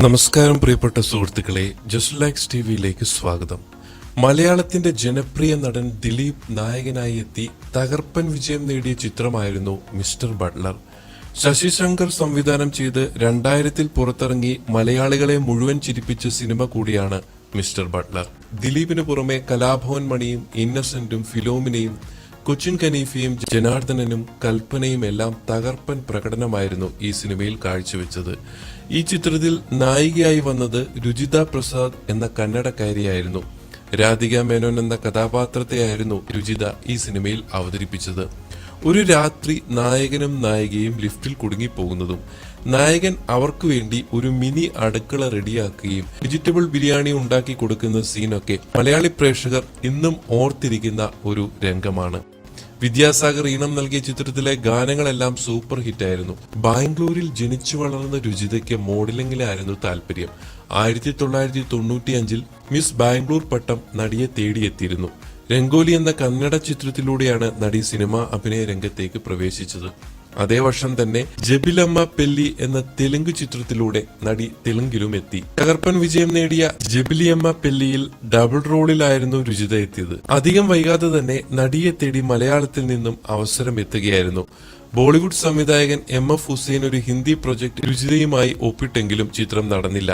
നമസ്കാരം പ്രിയപ്പെട്ട സുഹൃത്തുക്കളെ, ജസ്റ്റ് ലൈക്സ് ടിവിയിലേക്ക് സ്വാഗതം. മലയാളത്തിന്റെ ജനപ്രിയ നടൻ ദിലീപ് നായകനായി എത്തി തകർപ്പൻ വിജയം നേടിയ ചിത്രമായിരുന്നു മിസ്റ്റർ ബട്ട്ലർ. ശശി ശങ്കർ സംവിധാനം ചെയ്ത് 2000-ൽ പുറത്തിറങ്ങി മലയാളികളെ മുഴുവൻ ചിരിപ്പിച്ച സിനിമ കൂടിയാണ് മിസ്റ്റർ ബട്ട്ലർ. ദിലീപിന് പുറമെ കലാഭവൻ മണിയും ഇന്നസെന്റും ഫിലോമിനയും കൊച്ചിൻ കനീഫയും ജനാർദ്ദനനും കൽപ്പനയും എല്ലാം തകർപ്പൻ പ്രകടനമായിരുന്നു ഈ സിനിമയിൽ കാഴ്ചവെച്ചത്. ഈ ചിത്രത്തിൽ നായികയായി വന്നത് രുചിത പ്രസാദ് എന്ന കന്നഡക്കാരിയായിരുന്നു. രാധിക മേനോൻ എന്ന കഥാപാത്രത്തെയായിരുന്നു രുചിത ഈ സിനിമയിൽ അവതരിപ്പിച്ചത്. ഒരു രാത്രി നായകനും നായികയും ലിഫ്റ്റിൽ കുടുങ്ങിപ്പോകുന്നതും നായകൻ അവർക്ക് വേണ്ടി ഒരു മിനി അടുക്കള റെഡിയാക്കുകയും വെജിറ്റബിൾ ബിരിയാണി ഉണ്ടാക്കി കൊടുക്കുന്ന സീനൊക്കെ മലയാളി പ്രേക്ഷകർ ഇന്നും ഓർത്തിരിക്കുന്ന ഒരു രംഗമാണ്. വിദ്യാസാഗർ ഈണം നൽകിയ ചിത്രത്തിലെ ഗാനങ്ങളെല്ലാം സൂപ്പർ ഹിറ്റായിരുന്നു. ബാംഗ്ലൂരിൽ ജനിച്ചു വളർന്ന രുചിതയ്ക്ക് മോഡലിംഗിലായിരുന്നു താല്പര്യം. 1995-ൽ മിസ് ബാംഗ്ലൂർ പട്ടം നടിയെ തേടിയെത്തിയിരുന്നു. രംഗോലി എന്ന കന്നഡ ചിത്രത്തിലൂടെയാണ് നടി സിനിമാ അഭിനയ രംഗത്തേക്ക് പ്രവേശിച്ചത്. അതേ വർഷം തന്നെ ജബിലമ്മ പെല്ലി എന്ന തെലുങ്ക് ചിത്രത്തിലൂടെ നടി തെലുങ്കിലും എത്തി. തകർപ്പൻ വിജയം നേടിയ ജബിലിയമ്മ പെല്ലിയിൽ ഡബിൾ റോളിലായിരുന്നു രുചിത എത്തിയത്. അധികം വൈകാതെ തന്നെ നടിയെ തേടി മലയാളത്തിൽ നിന്നും അവസരം എത്തുകയായിരുന്നു. ബോളിവുഡ് സംവിധായകൻ MF ഹുസൈൻ ഒരു ഹിന്ദി പ്രൊജക്ട് രുചിതയുമായി ഒപ്പിട്ടെങ്കിലും ചിത്രം നടന്നില്ല.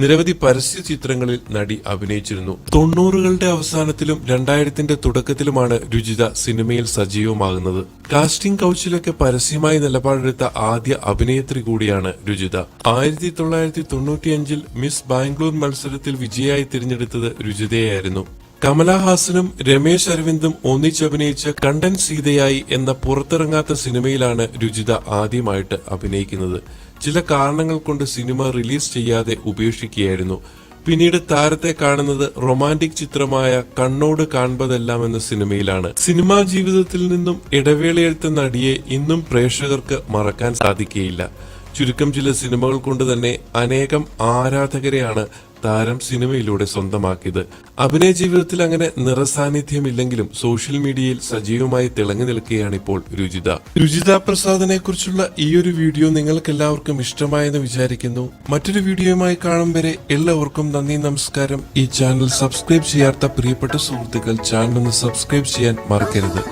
നിരവധി പരസ്യ ചിത്രങ്ങളിൽ നടി അഭിനയിച്ചിരുന്നു. 90കളുടെ അവസാനത്തിലും 2000-ന്റെ തുടക്കത്തിലുമാണ് രുചിത സിനിമയിൽ സജീവമാകുന്നത്. കാസ്റ്റിംഗ് കൗച്ചിലൊക്കെ പരസ്യമായി നിലപാടെടുത്ത ആദ്യ അഭിനേത്രി കൂടിയാണ് രുചിത. 1995-ൽ മിസ് ബാംഗ്ലൂർ മത്സരത്തിൽ വിജയായി തിരഞ്ഞെടുത്തത് രുചിതയായിരുന്നു. കമലഹാസനും രമേശ് അരവിന്ദും ഒന്നിച്ചഭിനയിച്ച കണ്ടൻ സീതയായി എന്ന പുറത്തിറങ്ങാത്ത സിനിമയിലാണ് രുചിത ആദ്യമായിട്ട് അഭിനയിക്കുന്നത്. ചില കാരണങ്ങൾ കൊണ്ട് സിനിമ റിലീസ് ചെയ്യാതെ ഉപേക്ഷിക്കുകയായിരുന്നു. പിന്നീട് താരത്തെ കാണുന്നത് റൊമാന്റിക് ചിത്രമായ കണ്ണോട് കാൺപതെല്ലാം എന്ന സിനിമയിലാണ്. സിനിമാ ജീവിതത്തിൽ നിന്നും ഇടവേളയെടുത്ത നടിയെ ഇന്നും പ്രേക്ഷകർക്ക് മറക്കാൻ സാധിക്കുകയില്ല. ചുരുക്കം ചില സിനിമകൾ കൊണ്ട് തന്നെ അനേകം ആരാധകരെയാണ് താരം സിനിമയിലൂടെ സ്വന്തമാക്കിയത്. അഭിനയ ജീവിതത്തിൽ അങ്ങനെ നിറസാന്നിധ്യമില്ലെങ്കിലും സോഷ്യൽ മീഡിയയിൽ സജീവമായി തിളങ്ങി നിൽക്കുകയാണ് ഇപ്പോൾ രുചിത പ്രസാദിനെ കുറിച്ചുള്ള ഈ ഒരു വീഡിയോ നിങ്ങൾക്ക് എല്ലാവർക്കും ഇഷ്ടമായെന്ന് വിചാരിക്കുന്നു. മറ്റൊരു വീഡിയോയുമായി കാണും വരെ എല്ലാവർക്കും നന്ദി, നമസ്കാരം. ഈ ചാനൽ സബ്സ്ക്രൈബ് ചെയ്യാത്ത പ്രിയപ്പെട്ട സുഹൃത്തുക്കൾ ചാനൽ ഒന്ന് സബ്സ്ക്രൈബ് ചെയ്യാൻ മറക്കരുത്.